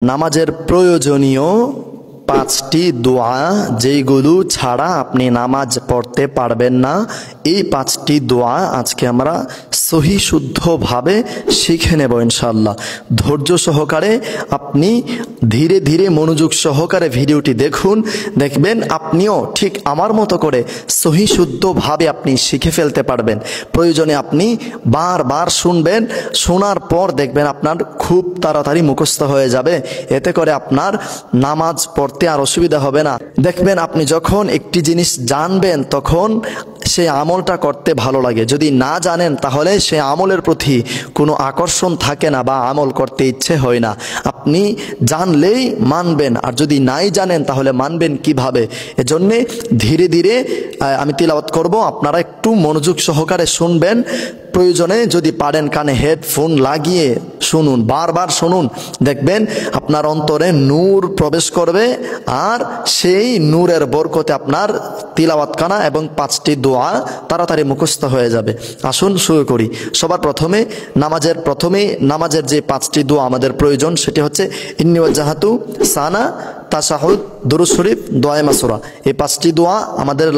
নামাজের প্রয়োজনীয় পাঁচটি দোয়া যেগুলো ছাড়া আপনি নামাজ পড়তে পারবেন না। এই পাঁচটি দোয়া আজকে আমরা সহি শুদ্ধভাবে শিখে নেব ইনশাআল্লাহ। ধৈর্য সহকারে আপনি ধীরে ধীরে মনোযোগ সহকারে ভিডিওটি দেখুন, দেখবেন আপনিও ঠিক আমার মতো করে সহি শুদ্ধভাবে আপনি শিখে ফেলতে পারবেন। প্রয়োজনে আপনি বারবার শুনবেন, শোনার পর দেখবেন আপনার খুব তাড়াতাড়ি মুখস্থ হয়ে যাবে। এতে করে আপনার নামাজ পড়তে আর অসুবিধা হবে না। দেখবেন আপনি যখন একটি জিনিস জানবেন তখন সেই আমলটা করতে ভালো লাগে। যদি না জানেন তাহলে সে আমলের প্রতি কোনো আকর্ষণ থাকে না বা আমল করতে ইচ্ছে হয় না। আপনি জানলেই মানবেন, আর যদি নাই জানেন তাহলে মানবেন কিভাবে? এজন্যে ধীরে ধীরে আমি তিলাওয়াত করব, আপনারা একটু মনোযোগ সহকারে শুনবেন। প্রয়োজনে যদি পারেন কানে হেডফোন লাগিয়ে শুনুন, বারবার শুনুন, দেখবেন আপনার অন্তরে নূর প্রবেশ করবে আর সেই নূরের বরকতে আপনার তিলাওয়াতখানা এবং পাঁচটি দোয়া তাড়াতাড়ি মুখস্থ হয়ে যাবে। আসুন শুরু করি। সবার প্রথমে নামাজের যে পাঁচটি দোয়া আমাদের প্রয়োজন সেটি হচ্ছে ইন্নী ওয়াজ্জাহাতু, সানা, তাশাহুদ, দুরূদ শরীফ, দোয়ায়ে মাসুরা। এই পাঁচটি দোয়া আমাদের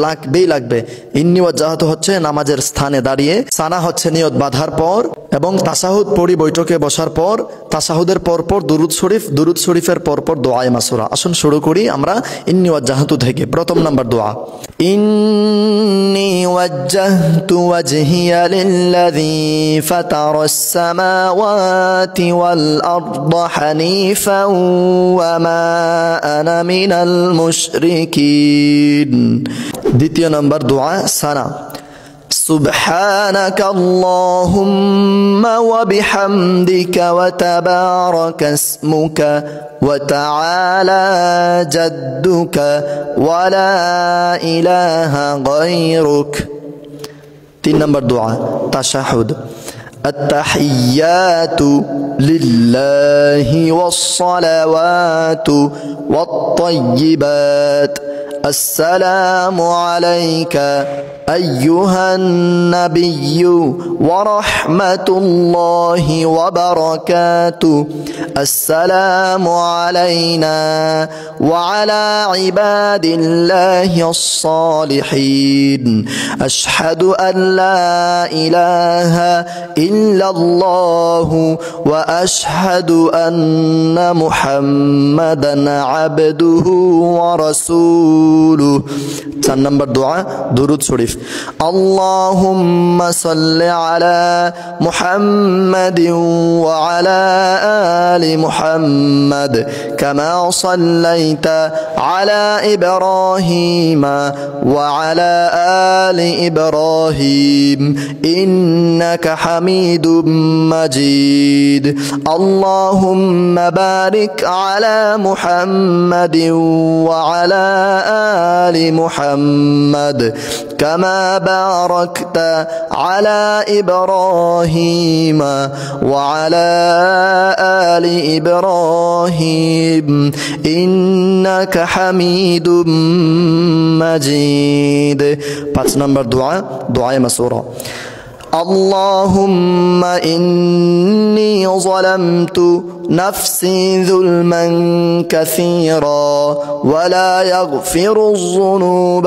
লাগবে। ইন্নী ওয়াজ্জাহাতু হচ্ছে নামাজের স্থানে দাঁড়িয়ে, সানা হচ্ছে নিয়ত বাঁধার পর, এবং তাশাহুদ পড়ি বৈঠকে বসার পর, তাশাহুদের পরপর দুরূদ শরীফ, দুরূদ শরীফের পরপর দোয়ায়ে মাসুরা। আসুন শুরু করি আমরা ইন্নী ওয়াজ্জাহাতু থেকে। প্রথম নাম্বার দোয়া, ইন্নী ওয়াজ্জাহতু ওয়াজহিয়া লিল্লাযী ফাতারাস সামাওয়াতি ওয়াল আরদা হানিফান ওয়া মা আনা মিনাল মুশরিকিন। দ্বিতীয় নাম্বার দোয়া সানা, سبحانك اللهم وبحمدك وتبارك اسمك وتعالى جدك ولا إله غيرك. 3 نمبر دعاء تشهد، التحيات لله والصلوات والطيبات، السلام عليك أيها النبي ورحمة الله وبركاته، السلام علينا وعلى عباد الله الصالحين، أشهد أن لا إله إلا الله وأشهد أن محمدا عبده ورسوله. 4 نمبر دعاء درود شريف، اللهم صل على محمد وعلى آل محمد كما صليت على إبراهيم وعلى آل إبراهيم إنك حميد مجيد، اللهم بارك على محمد وعلى آل محمد كما باركت على إبراهيم وعلى آل إبراهيم إنك حميد مجيد. 5 نمبر دعاء دعاء مسورة، اللهم إني ظلمت نفسي ظلما كثيرا ولا يغفر الذنوب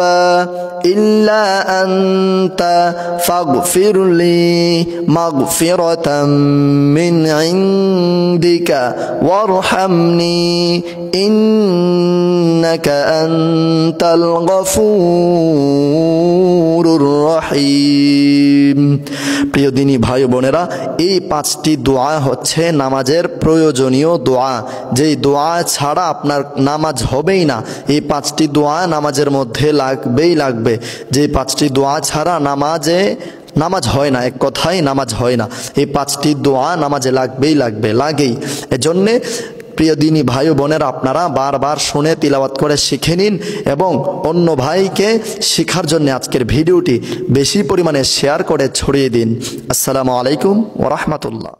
إلا أنت فاغفر لي مغفرة من عندك وارحمني إنك أنت الغفور الرحيم. প্রিয় দিনী ভাই বোনেরা, এই 5টি দোয়া হচ্ছে নামাজের প্রয়োজনীয় দোয়া। যেই দোয়া ছাড়া আপনার নামাজ হবেই না। এই 5টি দোয়া নামাজের মধ্যে লাগবে। যে 5টি দোয়া ছাড়া নামাজ হয় না, এক কথায় নামাজ হয় না। এই 5টি দোয়া নামাজে লাগেই। এজন্যে প্রিয় দিনী ভাই বোনেরা, আপনারা বারবার শুনে তিলাওয়াত করে শিখে নিন এবং অন্য ভাইকে শেখার জন্য আজকের ভিডিওটি বেশি পরিমাণে শেয়ার করে ছড়িয়ে দিন। আসসালামু আলাইকুম ওয়া রাহমাতুল্লাহ।